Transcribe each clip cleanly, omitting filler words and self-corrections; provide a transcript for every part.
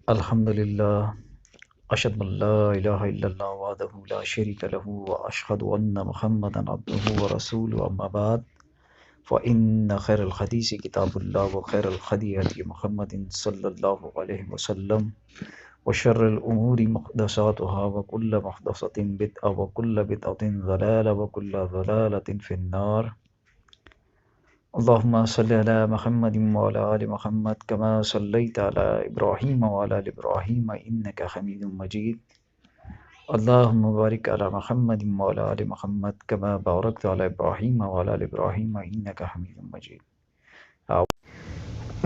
الحمد للہ اشهد ان لا الہ الا اللہ وحدہ لا شریک لہ واشهد ان محمدا عبدہ ورسولہ اما بعد فان خیر الحدیث کتاب اللہ وخیر الہدی ہدی محمد صلی اللہ علیہ وسلم وشر الامور محدثاتها وکل محدثۃ بدعہ وکل بدعۃ ضلالہ وکل ضلالۃ فی النار اللہم صلی علی محمد وعلی آل محمد کما صلیت علی ابراہیم وعلی آل ابراہیم انک حمید مجید اللہم بارک علی محمد وعلی آل محمد کما بارکت علی ابراہیم وعلی آل ابراہیم انک حمید مجید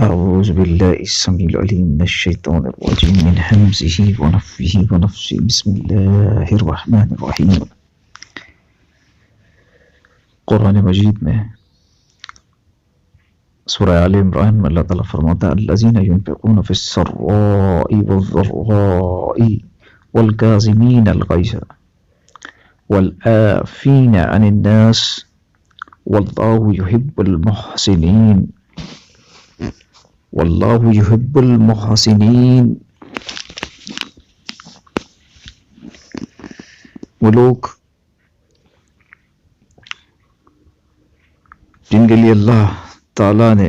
اعوذ باللہ السمیع العلیم من الشیطان الرجیم من ہمزہ ونفثہ ونفثہ بسم اللہ الرحمن الرحیم۔ قرآن مجید میں سورہ آل عمران میں اللہ تعالیٰ فرماتا ہے الذین ينفقون فی السراء والضراء والکاظمین الغیظ والعافین عن الناس واللہ یحب المحسنین واللہ یحب المحسنین۔ وہ لوگ جن کے لیے اللہ تعالیٰ نے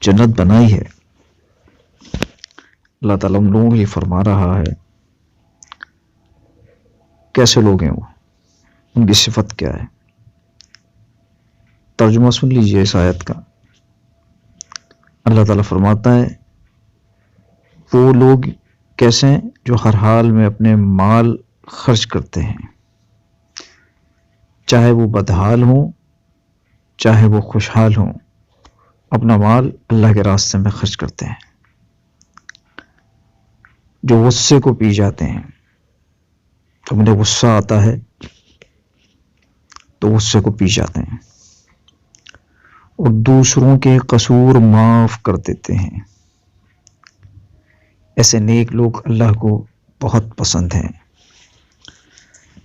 جنت بنائی ہے، اللہ تعالیٰ ان لوگوں کے لیے فرما رہا ہے کیسے لوگ ہیں وہ، ان کی صفت کیا ہے۔ ترجمہ سن لیجئے اس آیت کا۔ اللہ تعالیٰ فرماتا ہے وہ لوگ کیسے ہیں جو ہر حال میں اپنے مال خرچ کرتے ہیں، چاہے وہ بدحال ہوں چاہے وہ خوشحال ہوں، اپنا مال اللہ کے راستے میں خرچ کرتے ہیں۔ جو غصے کو پی جاتے ہیں، تو انہیں غصہ آتا ہے تو غصے کو پی جاتے ہیں، اور دوسروں کے قصور معاف کر دیتے ہیں۔ ایسے نیک لوگ اللہ کو بہت پسند ہیں۔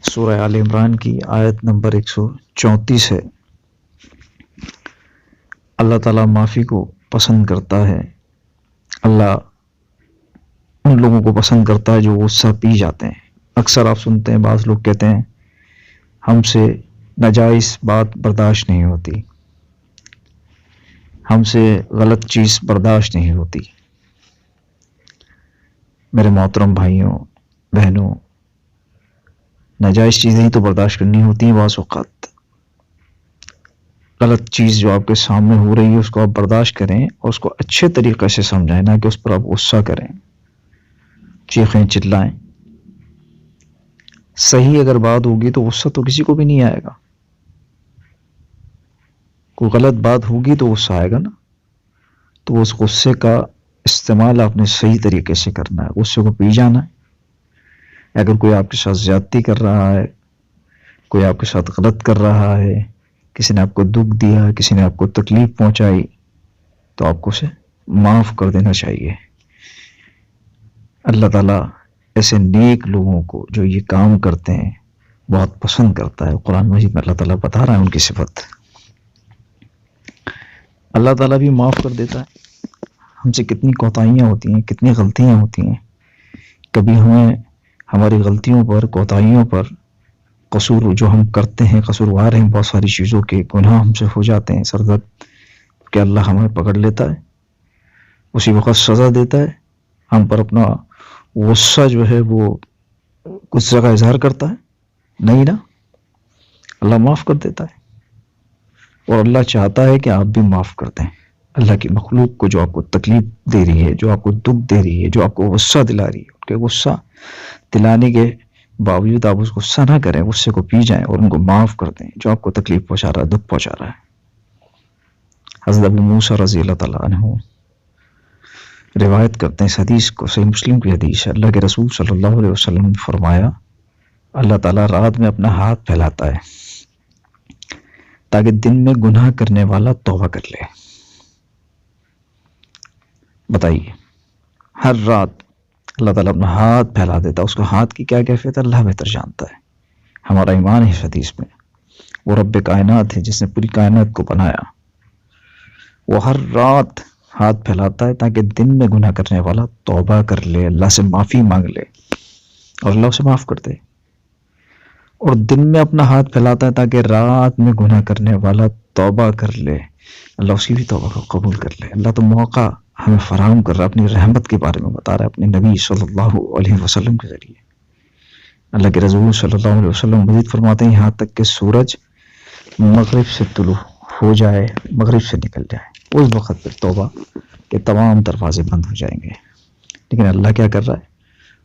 سورہ آل عمران کی آیت نمبر 134 ہے۔ اللہ تعالیٰ معافی کو پسند کرتا ہے۔ اللہ ان لوگوں کو پسند کرتا ہے جو غصہ پی جاتے ہیں۔ اکثر آپ سنتے ہیں بعض لوگ کہتے ہیں ہم سے ناجائز بات برداشت نہیں ہوتی، ہم سے غلط چیز برداشت نہیں ہوتی۔ میرے محترم بھائیوں بہنوں، ناجائز چیزیں ہی تو برداشت کرنی ہوتی ہیں۔ بعض اوقات غلط چیز جو آپ کے سامنے ہو رہی ہے اس کو آپ برداشت کریں اور اس کو اچھے طریقے سے سمجھائیں، نہ کہ اس پر آپ غصہ کریں، چیخیں چلائیں۔ صحیح اگر بات ہوگی تو غصہ تو کسی کو بھی نہیں آئے گا، کوئی غلط بات ہوگی تو غصہ آئے گا نا، تو اس غصے کا استعمال آپ نے صحیح طریقے سے کرنا ہے، غصے کو پی جانا ہے۔ اگر کوئی آپ کے ساتھ زیادتی کر رہا ہے، کوئی آپ کے ساتھ غلط کر رہا ہے، کسی نے آپ کو دکھ دیا، کسی نے آپ کو تکلیف پہنچائی، تو آپ کو اسے معاف کر دینا چاہیے۔ اللہ تعالیٰ ایسے نیک لوگوں کو جو یہ کام کرتے ہیں بہت پسند کرتا ہے۔ قرآن مجید میں اللہ تعالیٰ بتا رہا ہے ان کی صفت۔ اللہ تعالیٰ بھی معاف کر دیتا ہے۔ ہم سے کتنی کوتاہیاں ہوتی ہیں، کتنی غلطیاں ہوتی ہیں، کبھی ہمیں ہماری غلطیوں پر، کوتاہیوں پر، قصور جو ہم کرتے ہیں، قصوروار ہیں بہت ساری چیزوں کے، گناہ ہم سے ہو جاتے ہیں سرزد، کہ اللہ ہمیں پکڑ لیتا ہے، اسی وقت سزا دیتا ہے۔ ہم پر اپنا غصہ جو ہے وہ غصے کا اظہار کرتا ہے، نہیں نا، اللہ معاف کر دیتا ہے۔ اور اللہ چاہتا ہے کہ آپ بھی معاف کر دیں اللہ کی مخلوق کو جو آپ کو تکلیف دے رہی ہے، جو آپ کو دکھ دے رہی ہے، جو آپ کو غصہ دلا رہی ہے۔ ان کے غصہ دلانے کے باوجود آپ اس غصہ نہ کریں، غصے کو پی جائیں اور ان کو معاف کر دیں جو آپ کو تکلیف پہنچا رہا ہے، دکھ پہنچا رہا ہے۔ حضرت ابو موسیٰ رضی اللہ تعالیٰ عنہ روایت کرتے ہیں اس حدیث کو، صحیح مسلم کی حدیث ہے، اللہ کے رسول صلی اللہ علیہ وسلم نے فرمایا اللہ تعالیٰ رات میں اپنا ہاتھ پھیلاتا ہے تاکہ دن میں گناہ کرنے والا توبہ کر لے۔ بتائیے، ہر رات اللہ تعالیٰ اپنا ہاتھ پھیلا دیتا ہے۔ اس کا ہاتھ کی کیا کیفیت ہے اللہ بہتر جانتا ہے۔ ہمارا ایمان ہے اس حدیث میں، وہ رب کائنات ہے جس نے پوری کائنات کو بنایا، وہ ہر ہاتھ پھیلاتا ہے تاکہ دن میں گناہ کرنے والا توبہ کر لے، اللہ سے معافی مانگ لے اور اللہ اسے معاف کر دے، اور دن میں اپنا ہاتھ پھیلاتا ہے تاکہ رات میں گناہ کرنے والا توبہ کر لے، اللہ اس کی بھی توبہ کو قبول کر لے۔ اللہ تو موقع ہمیں فراہم کر رہا ہے، اپنی رحمت کے بارے میں بتا رہا ہے اپنے نبی صلی اللہ علیہ وسلم کے ذریعے۔ اللہ کے رسول صلی اللہ علیہ وسلم مزید فرماتے ہیں یہاں تک کہ سورج مغرب سے طلوع ہو جائے، مغرب سے نکل جائے، اس وقت پہ توبہ کے تمام دروازے بند ہو جائیں گے۔ لیکن اللہ کیا کر رہا ہے؟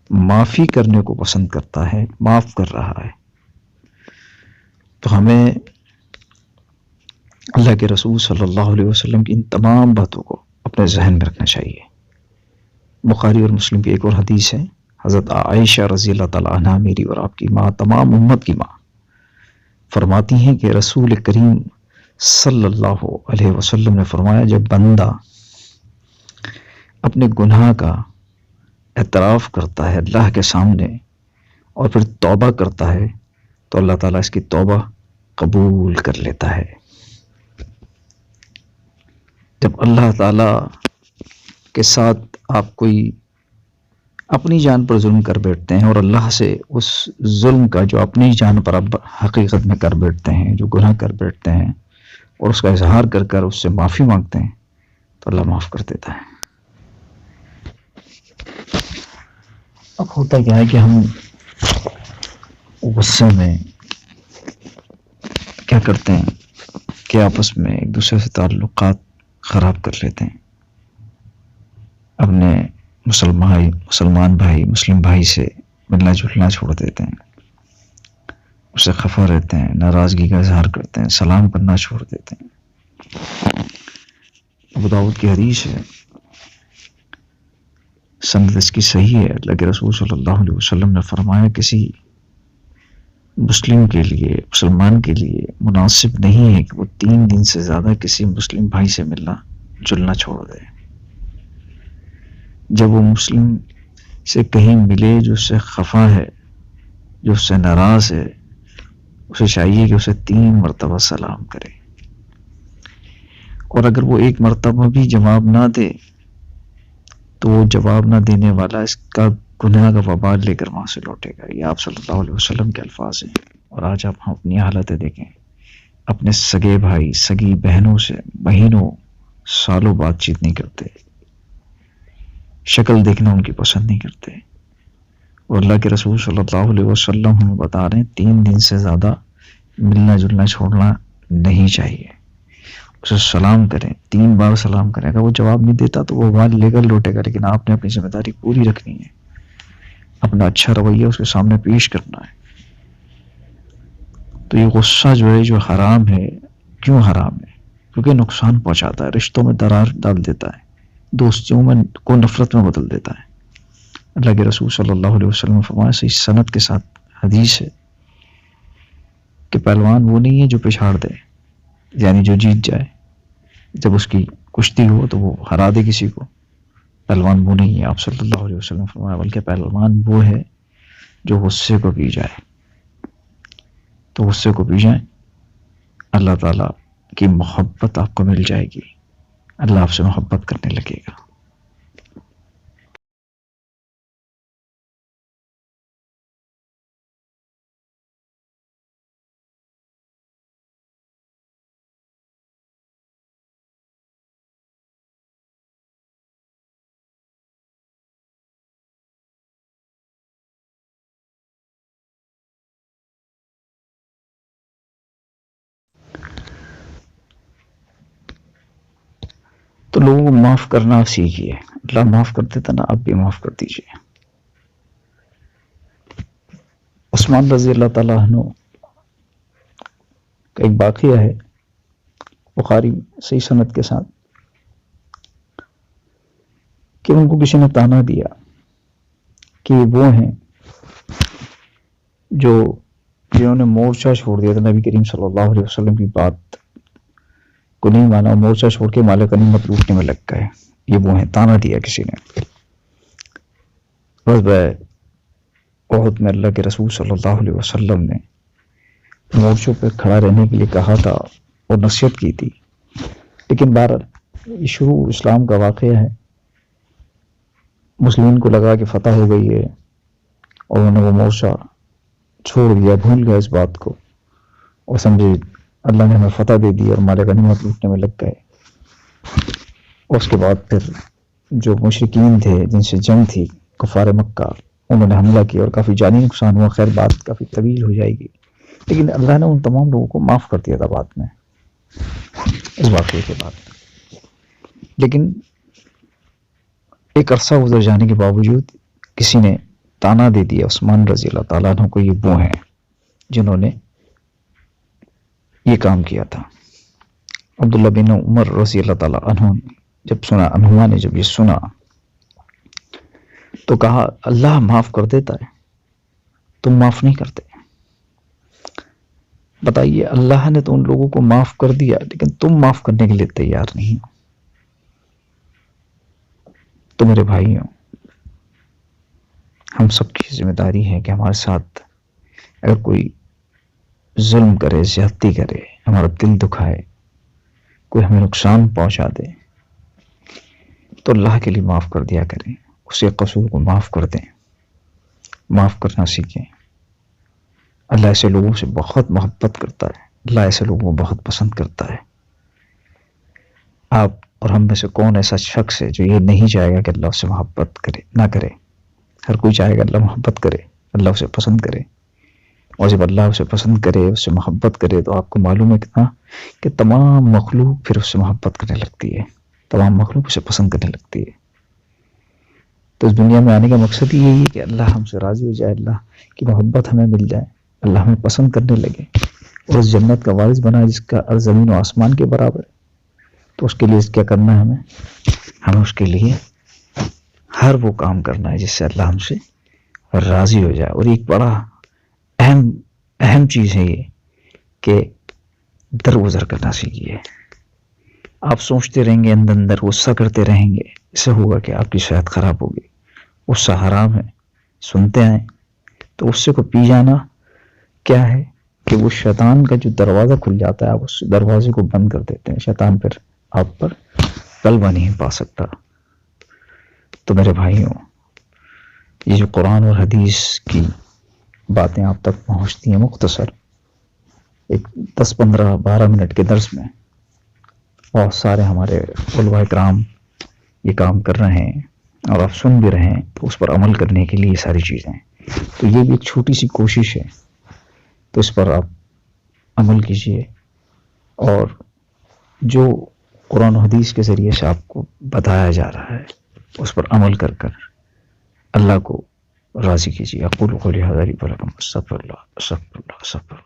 معافی کرنے کو پسند کرتا ہے، معاف کر رہا ہے۔ تو ہمیں اللہ کے رسول صلی اللہ علیہ وسلم کی ان تمام باتوں کو اپنے ذہن میں رکھنا چاہیے۔ بخاری اور مسلم کی ایک اور حدیث ہے، حضرت عائشہ رضی اللہ تعالیٰ عنہ، میری اور آپ کی ماں، تمام امت کی ماں، فرماتی ہیں کہ رسول کریم صلی اللہ علیہ وسلم نے فرمایا جب بندہ اپنے گناہ کا اعتراف کرتا ہے اللہ کے سامنے اور پھر توبہ کرتا ہے تو اللہ تعالیٰ اس کی توبہ قبول کر لیتا ہے۔ جب اللہ تعالیٰ کے ساتھ آپ کوئی اپنی جان پر ظلم کر بیٹھتے ہیں اور اللہ سے اس ظلم کا جو اپنی جان پر آپ حقیقت میں کر بیٹھتے ہیں، جو گناہ کر بیٹھتے ہیں، اور اس کا اظہار کر کر اس سے معافی مانگتے ہیں تو اللہ معاف کر دیتا ہے۔ اب ہوتا کیا ہے کہ ہم غصے میں کیا کرتے ہیں کہ آپس میں ایک دوسرے سے تعلقات خراب کر لیتے ہیں، اپنے مسلمان بھائی، مسلم بھائی سے ملنا جلنا چھوڑ دیتے ہیں، اس سے خفا رہتے ہیں، ناراضگی کا اظہار کرتے ہیں، سلام کرنا چھوڑ دیتے ہیں۔ ابو داؤد کی حدیث ہے، سند اس کی صحیح ہے، اللہ کے رسول صلی اللہ علیہ وسلم نے فرمایا کسی مسلم کے لیے، مسلمان کے لیے مناسب نہیں ہے کہ وہ 3 دن سے زیادہ کسی مسلم بھائی سے ملنا جلنا چھوڑ دے۔ جب وہ مسلم سے کہیں ملے جو اس سے خفا ہے، جو اس سے ناراض ہے، اسے چاہیے کہ اسے 3 مرتبہ سلام کرے، اور اگر وہ 1 مرتبہ بھی جواب نہ دے تو وہ جواب نہ دینے والا اس کا گناہ کا وبال لے کر وہاں سے لوٹے گا۔ یہ آپ صلی اللہ علیہ وسلم کے الفاظ ہیں۔ اور آج آپ اپنی حالتیں دیکھیں، اپنے سگے بھائی، سگی بہنوں سے مہینوں سالوں بات چیت نہیں کرتے، شکل دیکھنا ان کی پسند نہیں کرتے، اور اللہ کے رسول صلی اللہ علیہ وسلم ہمیں بتا رہے ہیں 3 دن سے زیادہ ملنا جلنا چھوڑنا نہیں چاہیے۔ اسے سلام کریں، 3 بار سلام کریں، اگر وہ جواب نہیں دیتا تو وہ وال لے کر لوٹے گا، لیکن آپ نے اپنی ذمہ داری پوری رکھنی ہے، اپنا اچھا رویہ اس کے سامنے پیش کرنا ہے۔ تو یہ غصہ جو ہے، جو حرام ہے، کیوں حرام ہے؟ کیونکہ نقصان پہنچاتا ہے، رشتوں میں درار ڈال دیتا ہے، دوستیوں میں کو نفرت میں بدل دیتا ہے۔ اللہ کے رسول صلی اللہ علیہ وسلم نے فرمایا، صحیح سند کے ساتھ حدیث ہے کہ پہلوان وہ نہیں ہے جو پچھاڑ دے، یعنی جو جیت جائے، جب اس کی کشتی ہو تو وہ ہرا دے کسی کو، پہلوان وہ نہیں ہے۔ آپ صلی اللہ علیہ وسلم نے فرمایا بلکہ پہلوان وہ ہے جو غصے کو پی جائے۔ تو غصے کو پی جائیں، اللہ تعالیٰ کی محبت آپ کو مل جائے گی، اللہ آپ سے محبت کرنے لگے گا۔ تو لوگوں کو معاف کرنا سیکھیے، اللہ معاف کر دیتا نا، آپ بھی معاف کر دیجیے۔ عثمان رضی اللہ تعالیٰ عنہ کا ایک واقعہ ہے، بخاری صحیح سند کے ساتھ، کہ ان کو کسی نے تانا دیا کہ وہ ہیں جنہوں نے مورچہ چھوڑ دیا تھا، نبی کریم صلی اللہ علیہ وسلم کی بات کو نہیں مانا، مورچہ چھوڑ کے مال غنیمت لوٹنے میں لگ گئے، یہ وہ ہیں، تانا دیا کسی نے۔ بس احد میں اللہ کے رسول صلی اللہ علیہ وسلم نے مورچوں پہ کھڑا رہنے کے لیے کہا تھا اور نصیحت کی تھی، لیکن بہرحال یہ شروع اسلام کا واقعہ ہے. مسلمین کو لگا کہ فتح ہو گئی ہے اور انہوں نے وہ مورچہ چھوڑ دیا، بھول گیا اس بات کو اور سمجھے اللہ نے ہمیں فتح دے دی اور مال غنیمت لوٹنے میں لگ گئے. اور اس کے بعد پھر جو مشرکین تھے جن سے جنگ تھی کفار مکہ، انہوں نے حملہ کیا اور کافی جانی نقصان ہوا. خیر بات کافی طویل ہو جائے گی، لیکن اللہ نے ان تمام لوگوں کو معاف کر دیا تھا بعد میں اس واقعے کے بعد. لیکن ایک عرصہ گزر جانے کے باوجود کسی نے تانا دے دیا عثمان رضی اللہ تعالیٰ عنہ کو، یہ وہ ہیں جنہوں نے یہ کام کیا تھا. عبداللہ بن عمر رضی اللہ تعالیٰ عنہ عنہما نے جب یہ سنا تو کہا اللہ معاف کر دیتا ہے، تم معاف نہیں کرتے. بتائیے اللہ نے تو ان لوگوں کو معاف کر دیا لیکن تم معاف کرنے کے لیے تیار نہیں ہو. تو میرے بھائیوں، ہم سب کی ذمہ داری ہے کہ ہمارے ساتھ اگر کوئی ظلم کرے، زیادتی کرے، ہمارا دل دکھائے، کوئی ہمیں نقصان پہنچا دے تو اللہ کے لیے معاف کر دیا کریں، اسے قصور کو معاف کر دیں، معاف کرنا سیکھیں. اللہ ایسے لوگوں سے بہت محبت کرتا ہے، اللہ ایسے لوگوں کو بہت پسند کرتا ہے. آپ اور ہم میں سے کون ایسا شخص ہے جو یہ نہیں چاہے گا کہ اللہ اس سے محبت کرے؟ نہ کرے. ہر کوئی چاہے گا اللہ محبت کرے، اللہ اسے پسند کرے. اور جب اللہ اسے پسند کرے، اس سے محبت کرے، تو آپ کو معلوم ہے کتنا کہ تمام مخلوق پھر اس سے محبت کرنے لگتی ہے، تمام مخلوق اسے پسند کرنے لگتی ہے. تو اس دنیا میں آنے کا مقصد یہی ہے کہ اللہ ہم سے راضی ہو جائے، اللہ کی محبت ہمیں مل جائے، اللہ ہمیں پسند کرنے لگے اور اس جنت کا وارث بنا جس کا زمین و آسمان کے برابر ہے. تو اس کے لیے کیا کرنا ہے؟ ہمیں اس کے لیے ہر وہ کام کرنا ہے جس سے اللہ ہم سے راضی ہو جائے. اور ایک بڑا اہم چیز ہے یہ کہ درگزر کرنا سیکھیے. آپ سوچتے رہیں گے اندر اندر، غصہ کرتے رہیں گے، اس سے ہوگا کہ آپ کی صحت خراب ہوگی. غصہ حرام ہے، سنتے ہیں تو غصے کو پی جانا کیا ہے کہ وہ شیطان کا جو دروازہ کھل جاتا ہے، آپ اس دروازے کو بند کر دیتے ہیں. شیطان پھر آپ پر غلبہ نہیں پا سکتا. تو میرے بھائیوں، یہ جو قرآن اور حدیث کی باتیں آپ تک پہنچتی ہیں مختصر ایک 10 15 12 منٹ کے درس میں، بہت سارے ہمارے علماء کرام یہ کام کر رہے ہیں اور آپ سن بھی رہے ہیں، تو اس پر عمل کرنے کے لیے یہ ساری چیزیں. تو یہ بھی ایک چھوٹی سی کوشش ہے، تو اس پر آپ عمل کیجئے اور جو قرآن و حدیث کے ذریعے سے آپ کو بتایا جا رہا ہے اس پر عمل کر کر اللہ کو راضی کیجیے. اقول قولی ھذا ولکم استغفر اللہ استغفر اللہ استغفر اللہ.